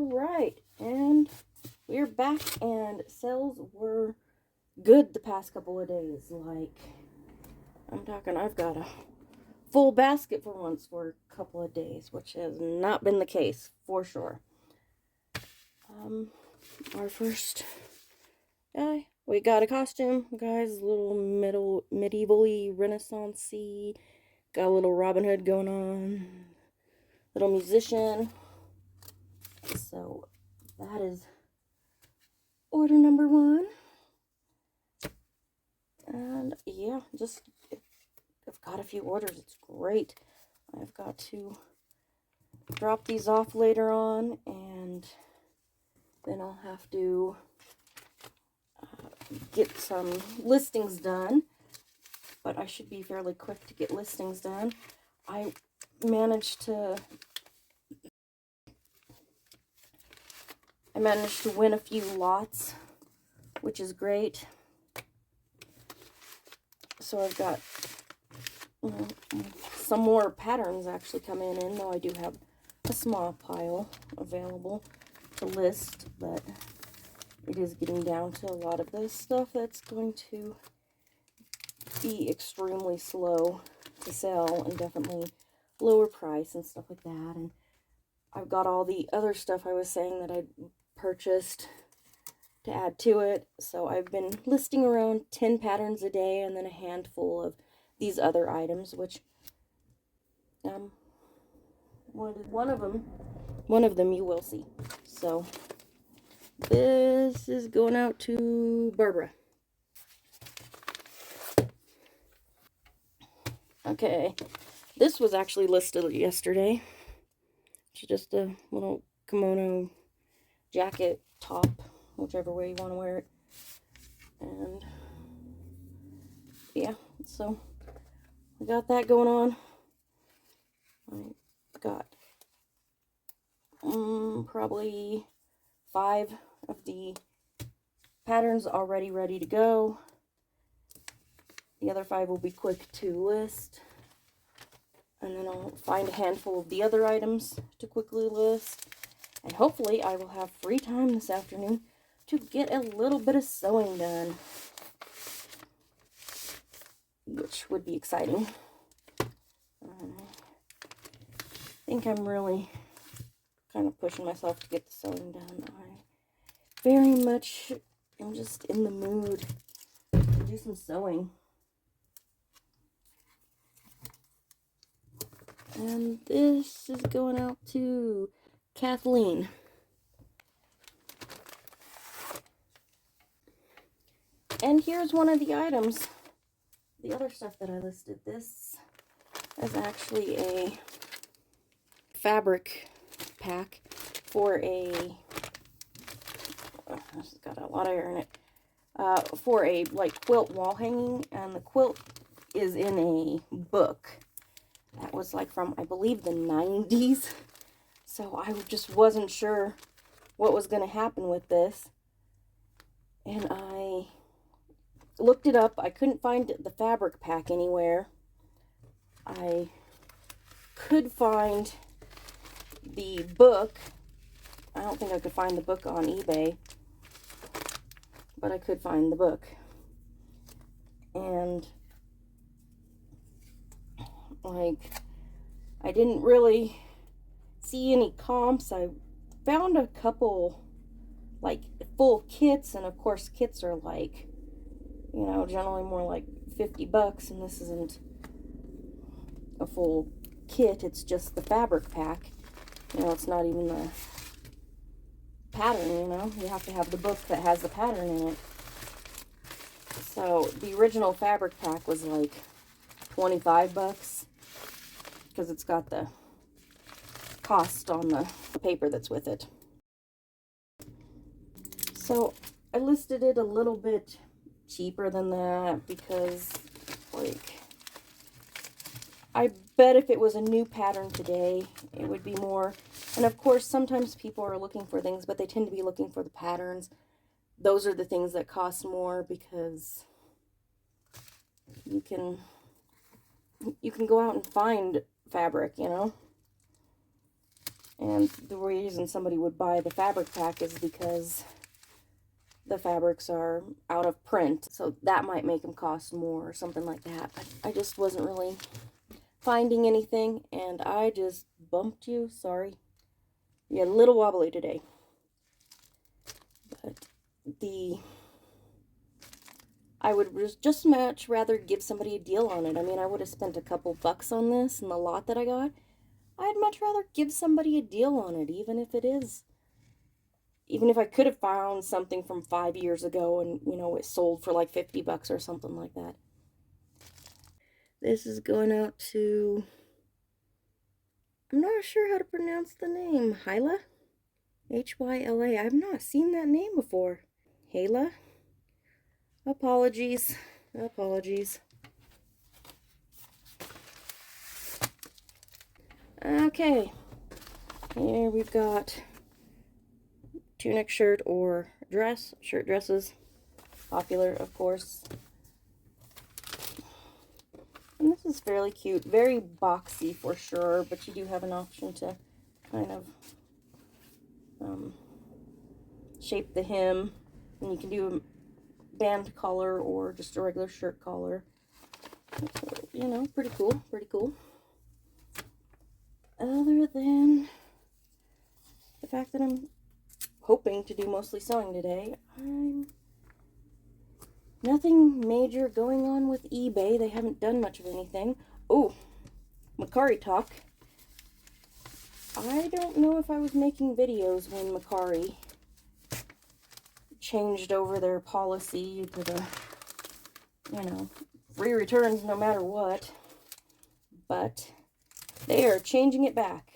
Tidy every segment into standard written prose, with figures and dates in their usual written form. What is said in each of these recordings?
Alright, and we're back, and sales were good the past couple of days. Like, I'm talking, I've got a full basket for once for a couple of days, which has not been the case, for sure. Our first guy, we got a costume, guys, a little medievally renaissance-y, got a little Robin Hood going on, little musician. So that is order number 1. And yeah, just I've got a few orders. It's great. I've got to drop these off later on, and then I'll have to get some listings done. But I should be fairly quick to get listings done. I managed to win a few lots, which is great. So I've got some more patterns actually coming in, though I do have a small pile available to list, but it is getting down to a lot of this stuff that's going to be extremely slow to sell, and definitely lower price and stuff like that. And I've got all the other stuff I was saying that I'd purchased to add to it. So I've been listing around 10 patterns a day, and then a handful of these other items, which one of them you will see. So this is going out to Barbara. Okay, this was actually listed yesterday. It's just a little kimono jacket top, whichever way you want to wear it. And yeah, so I got that going on. I got probably 5 of the patterns already ready to go. The other 5 will be quick to list. And then I'll find a handful of the other items to quickly list. And hopefully I will have free time this afternoon to get a little bit of sewing done, which would be exciting. I think I'm really kind of pushing myself to get the sewing done. I very much am just in the mood to do some sewing. And this is going out to Kathleen. And here's one of the items, the other stuff that I listed. This is actually a fabric pack for a, this has got a lot of air in it, for a like quilt wall hanging, and the quilt is in a book that was like from, I believe, the 90s. So I just wasn't sure what was going to happen with this. And I looked it up. I couldn't find the fabric pack anywhere. I could find the book. I don't think I could find the book on eBay, but I could find the book. And like, I didn't really see any comps. I found a couple like full kits, and of course kits are like, you know, generally more like $50, and this isn't a full kit, it's just the fabric pack. You know, it's not even the pattern, you know, you have to have the book that has the pattern in it. So the original fabric pack was like $25 because it's got the cost on the paper that's with it. So I listed it a little bit cheaper than that because, like, I bet if it was a new pattern today, it would be more. And of course, sometimes people are looking for things, but they tend to be looking for the patterns. Those are the things that cost more because you can go out and find fabric, you know. And the reason somebody would buy the fabric pack is because the fabrics are out of print. So that might make them cost more or something like that. But I just wasn't really finding anything, and I just bumped you. Sorry. You're a little wobbly today. But I would just much rather give somebody a deal on it. I mean, I would have spent a couple bucks on this and the lot that I got. I'd much rather give somebody a deal on it, even if I could have found something from 5 years ago and, you know, it sold for like 50 bucks or something like that. This is going out to, I'm not sure how to pronounce the name, Hyla? Hyla. I've not seen that name before. Hyla? Apologies. Apologies. Okay. Here we've got tunic shirt or dress. Shirt dresses. Popular, of course. And this is fairly cute. Very boxy for sure, but you do have an option to kind of shape the hem. And you can do a band collar or just a regular shirt collar. So, you know, pretty cool, pretty cool. Other than the fact that I'm hoping to do mostly sewing today, nothing major going on with eBay. They haven't done much of anything. Oh, Mercari talk. I don't know if I was making videos when Mercari changed over their policy to the, you know, free returns no matter what. But they are changing it back.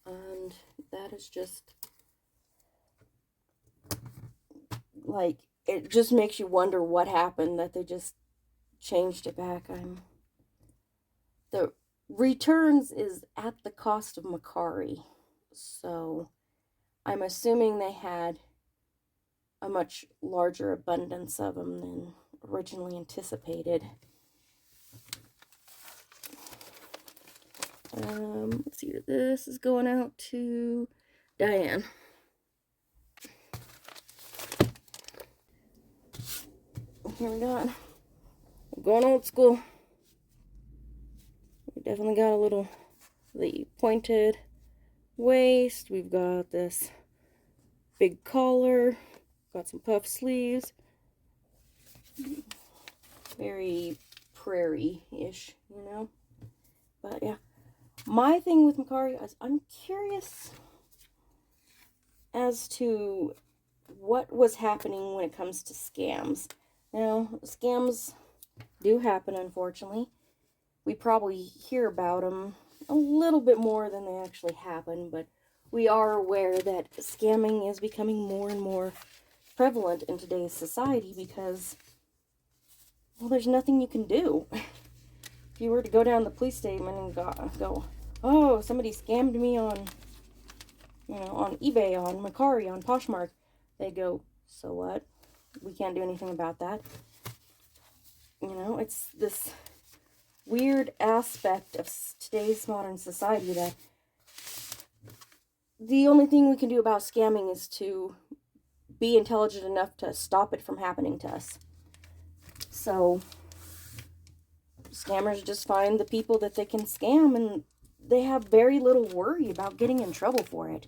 And that is just, like, it just makes you wonder what happened that they just changed it back. The returns is at the cost of Mercari. So I'm assuming they had a much larger abundance of them than originally anticipated. Let's see, this is going out to Diane. Here we go. We're going old school. We definitely got a little, the pointed waist. We've got this big collar. Got some puff sleeves. Very prairie-ish, you know? But yeah. My thing with Mercari is I'm curious as to what was happening when it comes to scams. Now, scams do happen, unfortunately. We probably hear about them a little bit more than they actually happen, but we are aware that scamming is becoming more and more prevalent in today's society because, well, there's nothing you can do. If you were to go down the police statement and go, oh, somebody scammed me on, you know, on eBay, on Mercari, on Poshmark, they go, so what? We can't do anything about that. You know, it's this weird aspect of today's modern society that the only thing we can do about scamming is to be intelligent enough to stop it from happening to us. So scammers just find the people that they can scam, and they have very little worry about getting in trouble for it,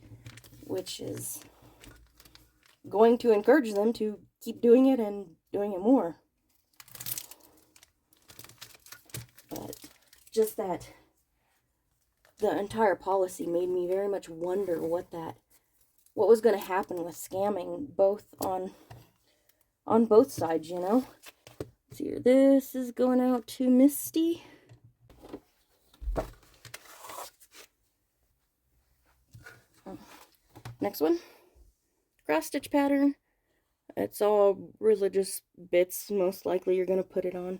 which is going to encourage them to keep doing it and doing it more. But just that the entire policy made me very much wonder what was going to happen with scamming, both on both sides, you know. Let's see here. This is going out to Misty. Next one, cross stitch pattern. It's all religious bits. Most likely you're going to put it on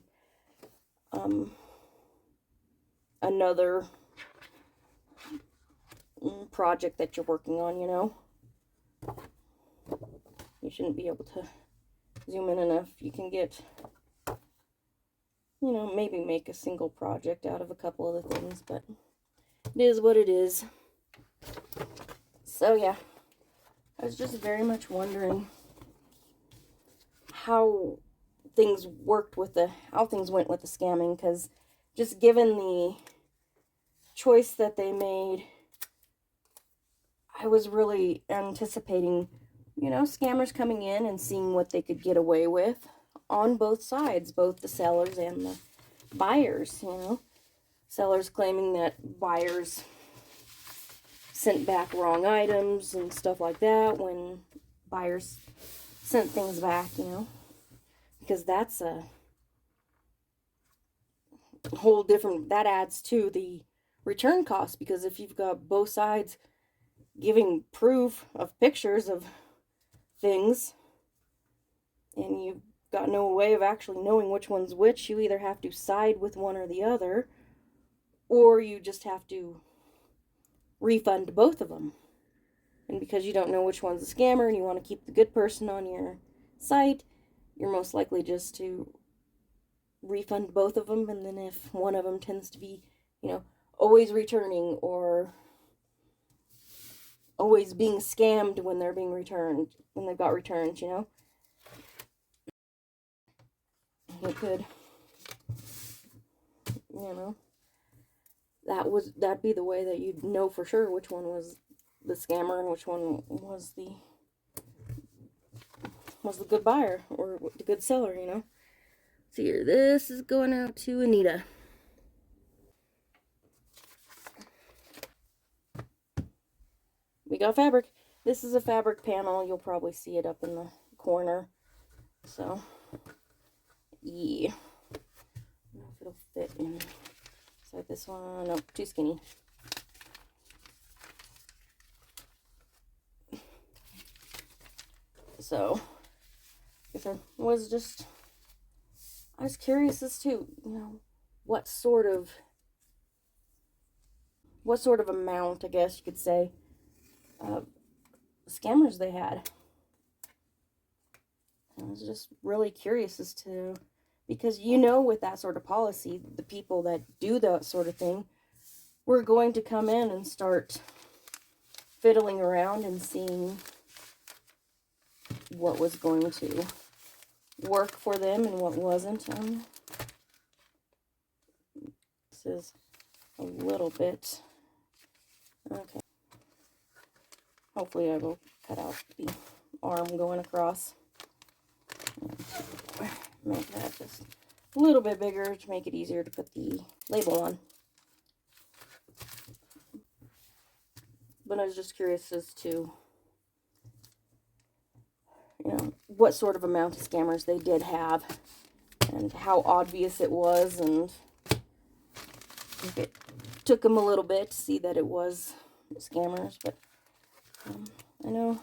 another project that you're working on, you know. You shouldn't be able to zoom in enough. You can get, you know, maybe make a single project out of a couple of the things, but It is what it is. So yeah, I was just very much wondering how things worked with how things went with the scamming, because just given the choice that they made, I was really anticipating, scammers coming in and seeing what they could get away with on both sides, both the sellers and the buyers, Sellers claiming that buyers sent back wrong items and stuff like that when buyers sent things back, because that's a whole different, that adds to the return cost, because if you've got both sides giving proof of pictures of things and you've got no way of actually knowing which one's which, you either have to side with one or the other, or you just have to refund both of them. And because you don't know which one's a scammer and you want to keep the good person on your site, you're most likely just to refund both of them. And then if one of them tends to be, always returning or always being scammed when they're being returned, when they've got returns, it could, that'd be the way that you'd know for sure which one was the scammer and which one was the good buyer or the good seller, So here, this is going out to Anita. We got fabric. This is a fabric panel. You'll probably see it up in the corner. So, yeah. I don't know if it'll fit in. So this one, nope, too skinny. So, I was curious as to, what sort of amount, I guess you could say, of scammers they had. I was just really curious as to, because with that sort of policy, the people that do that sort of thing were going to come in and start fiddling around and seeing what was going to work for them and what wasn't. This is a little bit, okay. Hopefully I will cut out the arm going across. Make that just a little bit bigger to make it easier to put the label on. But I was just curious as to, what sort of amount of scammers they did have and how obvious it was, and if it took them a little bit to see that it was scammers. But I know,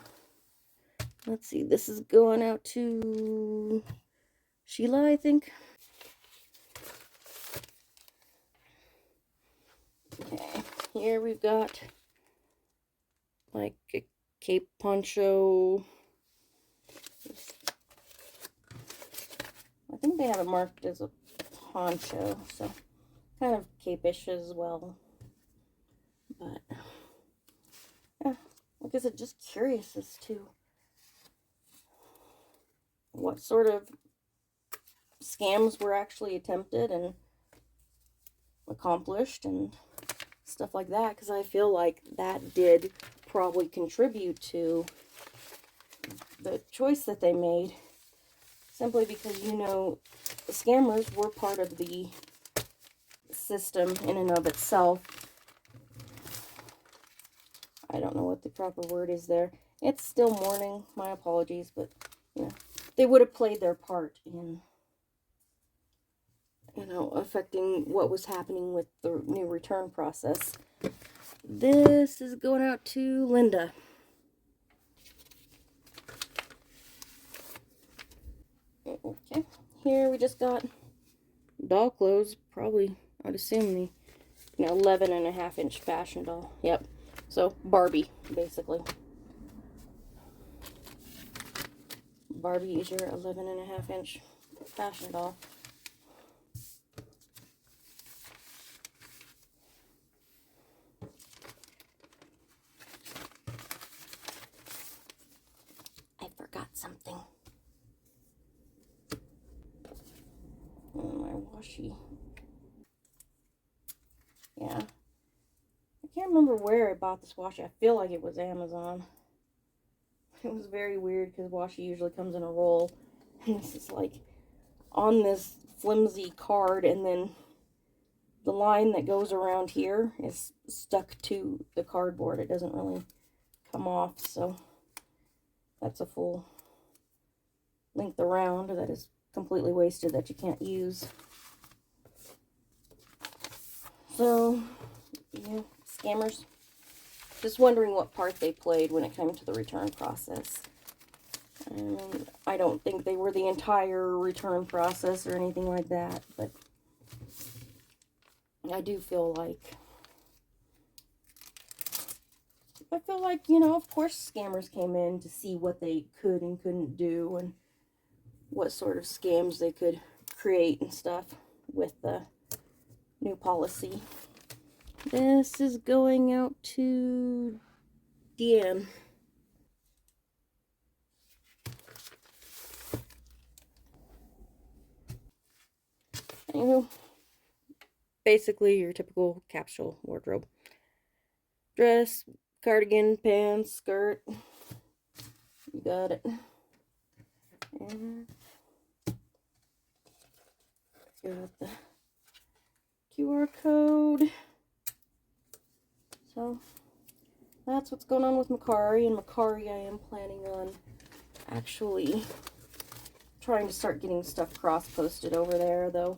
let's see, this is going out to Sheila, I think. Okay, here we've got like a cape poncho. I think they have it marked as a poncho, so kind of cape-ish as well. But yeah, like I said, just curious as to what sort of scams were actually attempted and accomplished and stuff like that, because I feel like that did probably contribute to the choice that they made, simply because the scammers were part of the system in and of itself. I don't know what the proper word is there. It's still morning, my apologies, but they would have played their part in affecting what was happening with the new return process. This is going out to Linda. Okay, here we just got doll clothes, probably, I'd assume the 11.5-inch fashion doll. Yep, so Barbie, basically. Barbie is your 11.5-inch fashion doll. something. Oh, my washi. Yeah. I can't remember where I bought this washi. I feel like it was Amazon. It was very weird because washi usually comes in a roll. And this is like on this flimsy card, and then the line that goes around here is stuck to the cardboard. It doesn't really come off, so that's a full length around that is completely wasted that you can't use. So, yeah, scammers. Just wondering what part they played when it came to the return process. And I don't think they were the entire return process or anything like that, but I do feel like, you know, of course scammers came in to see what they could and couldn't do and what sort of scams they could create and stuff with the new policy. This is going out to Deanne. Anywho, basically your typical capsule wardrobe. Dress, cardigan, pants, skirt. You got it. And got the QR code. So that's what's going on with Mercari. And Mercari, I am planning on actually trying to start getting stuff cross-posted over there, though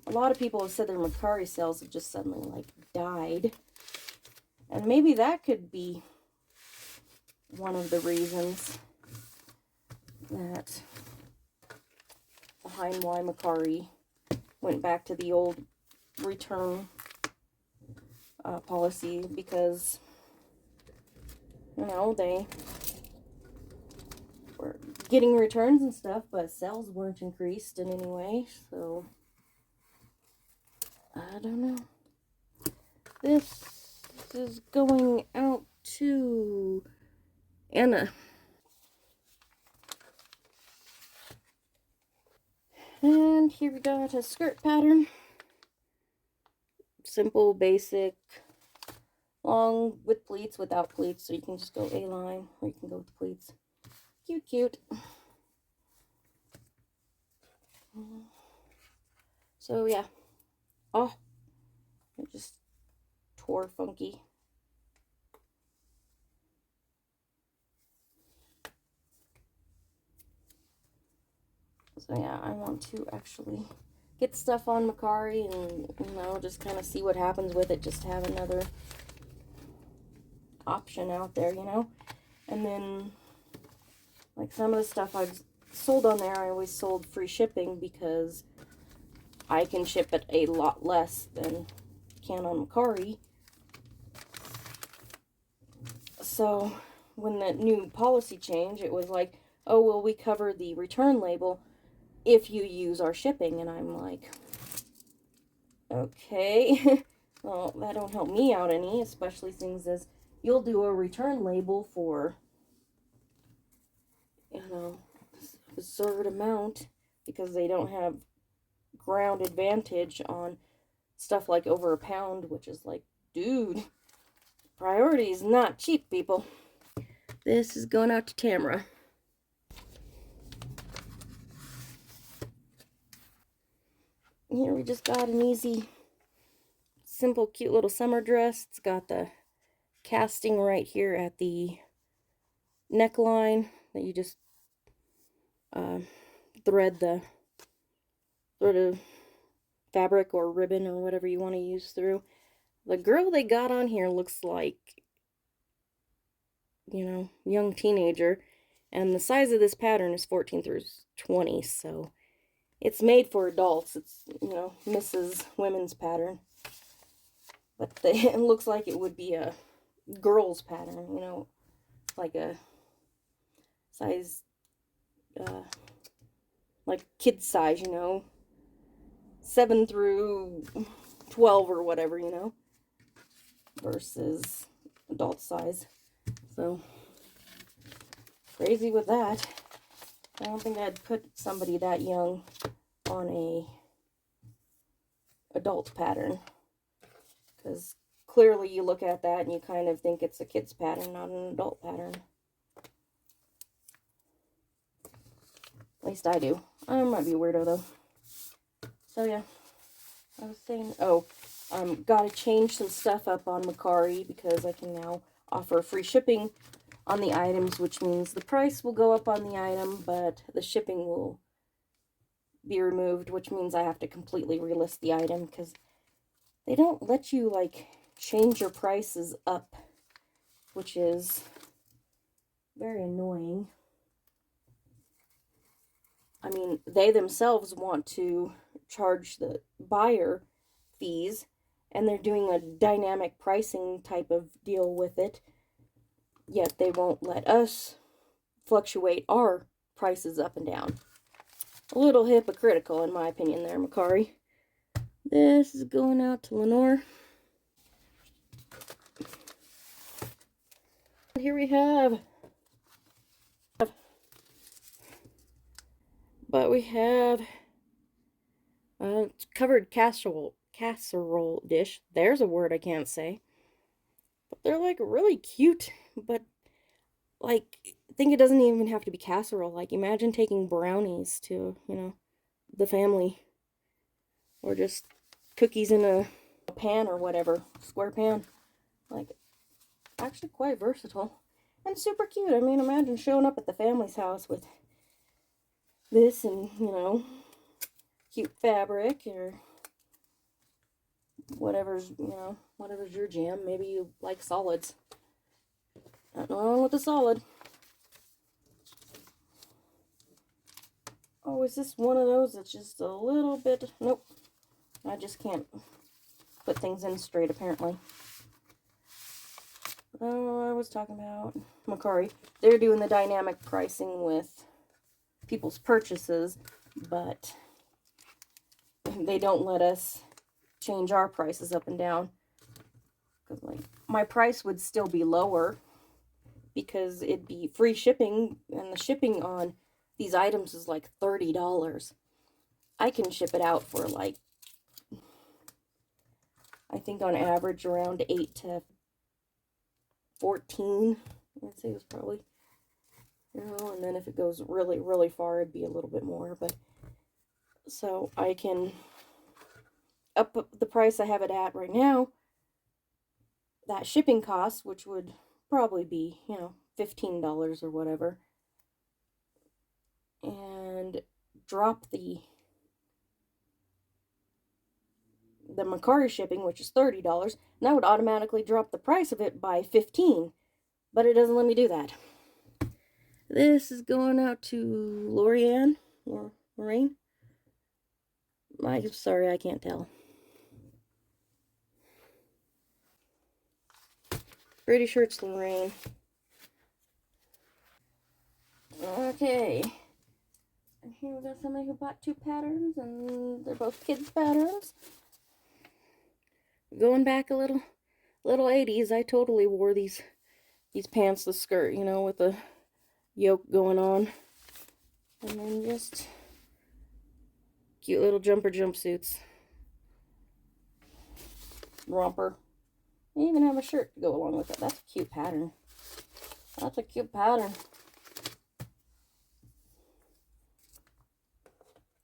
a lot of people have said their Mercari sales have just suddenly like died, and maybe that could be one of the reasons that behind why Mercari went back to the old return policy, because, you know, they were getting returns and stuff, but sales weren't increased in any way, so I don't know. This is going out to Anna. And here we got a skirt pattern. Simple, basic, long with pleats, without pleats, so you can just go A-line, or you can go with pleats. Cute, cute. So yeah. Oh, it just tore funky. So yeah, I want to actually get stuff on Mercari and, you know, just kind of see what happens with it. Just have another option out there, you know. And then, like, some of the stuff I've sold on there, I always sold free shipping because I can ship it a lot less than can on Mercari. So when the new policy changed, it was like, oh, well, we cover the return label if you use our shipping. And I'm like, okay. Well, that don't help me out any, especially things as you'll do a return label for, you know, absurd amount, because they don't have ground advantage on stuff like over a pound, which is like, dude, priority is not cheap, people. This is going out to Tamara. Here we just got an easy, simple, cute little summer dress. It's got the casting right here at the neckline that you just thread the sort of fabric or ribbon or whatever you want to use through. The girl they got on here looks like, you know, young teenager, and the size of this pattern is 14 through 20, so it's made for adults. It's, you know, Mrs. Women's pattern, but it looks like it would be a girl's pattern, you know, like a size, like kid size, you know, 7 through 12 or whatever, you know, versus adult size. So crazy with that. I don't think I'd put somebody that young on a adult pattern, because clearly you look at that and you kind of think it's a kid's pattern, not an adult pattern. At least I do. I might be a weirdo though. So yeah, I was saying, gotta change some stuff up on Mercari because I can now offer free shipping on the items, which means the price will go up on the item, but the shipping will be removed, which means I have to completely relist the item because they don't let you like change your prices up, which is very annoying. I mean, they themselves want to charge the buyer fees, and they're doing a dynamic pricing type of deal with it, yet they won't let us fluctuate our prices up and down. A little hypocritical, in my opinion, there, Mercari. This is going out to Lenore. And here we have... But we have covered casserole dish. There's a word I can't say. But they're like really cute. But like, I think it doesn't even have to be casserole. Like, imagine taking brownies to, you know, the family. Or just cookies in a pan or whatever. Square pan. Like, actually quite versatile. And super cute. I mean, imagine showing up at the family's house with this and, you know, cute fabric or whatever's, you know, whatever's your jam. Maybe you like solids. Nothing wrong with a solid. Oh, is this one of those that's just a little bit... Nope. I just can't put things in straight, apparently. Oh, I was talking about Mercari. They're doing the dynamic pricing with people's purchases, but they don't let us change our prices up and down. Because, like, my price would still be lower because it'd be free shipping, and the shipping on these items is like $30. I can ship it out for like, I think on average around 8 to 14. I'd say it was probably, you know, and then if it goes really, really far, it'd be a little bit more. But so I can up the price I have it at right now, that shipping cost, which would probably be, you know, $15 or whatever, and drop the Mercari shipping, which is $30, and that would automatically drop the price of it by $15, but it doesn't let me do that. This is going out to Lorianne or Lorraine. I'm sorry, I can't tell. Pretty sure it's Lorraine. Okay. And here we got somebody who bought 2 patterns, and they're both kids' patterns. Going back a little 80s, I totally wore these pants, the skirt, you know, with the yoke going on. And then just cute little jumper jumpsuits. Romper. They even have a shirt to go along with it. That's a cute pattern. That's a cute pattern.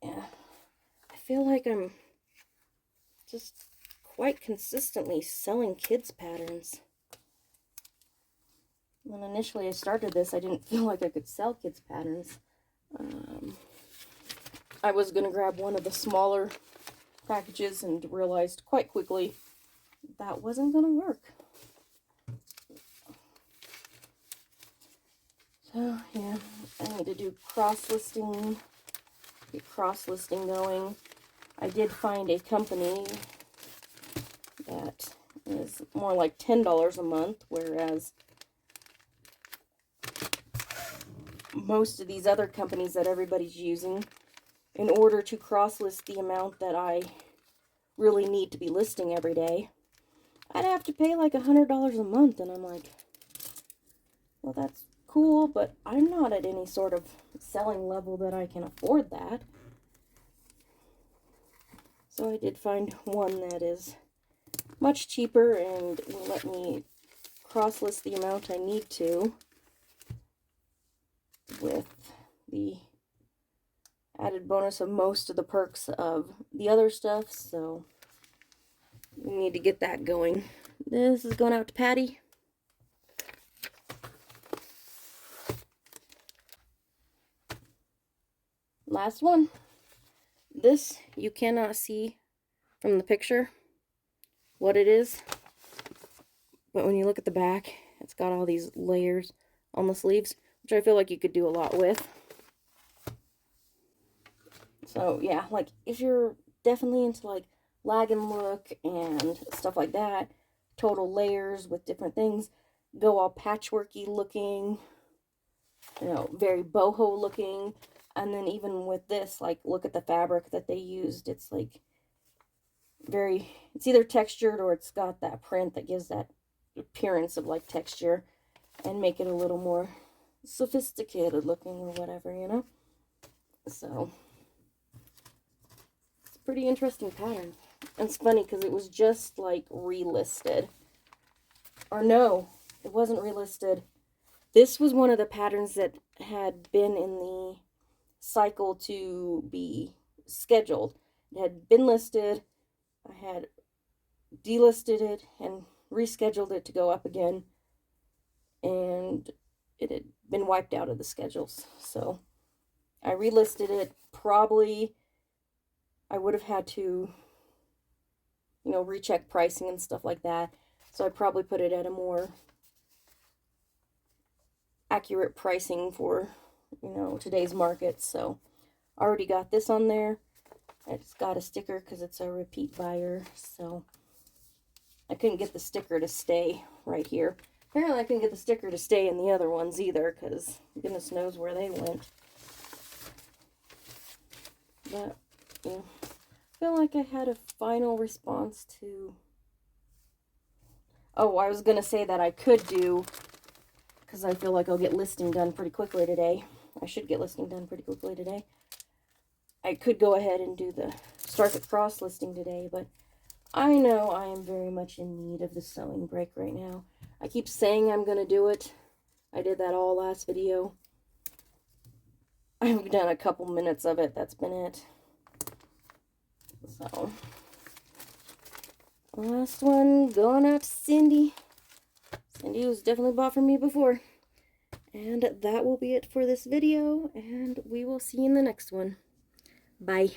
Yeah. I feel like I'm just quite consistently selling kids' patterns. When initially I started this, I didn't feel like I could sell kids' patterns. I was going to grab one of the smaller packages and realized quite quickly that wasn't going to work. So, yeah, I need to do cross-listing, get cross-listing going. I did find a company that is more like $10 a month, whereas most of these other companies that everybody's using, in order to cross-list the amount that I really need to be listing every day, I'd have to pay like $100 a month, and I'm like, well, that's cool, but I'm not at any sort of selling level that I can afford that. So I did find one that is much cheaper and will let me cross-list the amount I need to with the added bonus of most of the perks of the other stuff, so we need to get that going. This is going out to Patty. Last one. This, you cannot see from the picture what it is, but when you look at the back, it's got all these layers on the sleeves, which I feel like you could do a lot with. So yeah, like if you're definitely into like lag and look and stuff like that, total layers with different things, go all patchworky looking, you know, very boho looking. And then even with this, like, look at the fabric that they used. It's like very, it's either textured or it's got that print that gives that appearance of like texture and make it a little more sophisticated looking or whatever, you know? So it's a pretty interesting pattern. And it's funny because it was just like relisted. Or no, it wasn't relisted. This was one of the patterns that had been in the cycle to be scheduled. It had been listed. I had delisted it and rescheduled it to go up again, and it had been wiped out of the schedules. So I relisted it. Probably I would have had to, you know, recheck pricing and stuff like that. So I probably put it at a more accurate pricing for, you know, today's market. So I already got this on there. I just got a sticker because it's a repeat buyer. So I couldn't get the sticker to stay right here. Apparently I couldn't get the sticker to stay in the other ones either, because goodness knows where they went. But, you know, I feel like I had a final response to... Oh, I was going to say that I could do, because I feel like I'll get listing done pretty quickly today. I should get listing done pretty quickly today. I could go ahead and do the start the cross listing today, but I know I am very much in need of the sewing break right now. I keep saying I'm going to do it. I did that all last video. I've done a couple minutes of it. That's been it. So, last one going out to Cindy. Cindy was definitely bought from me before. And that will be it for this video, and we will see you in the next one. Bye.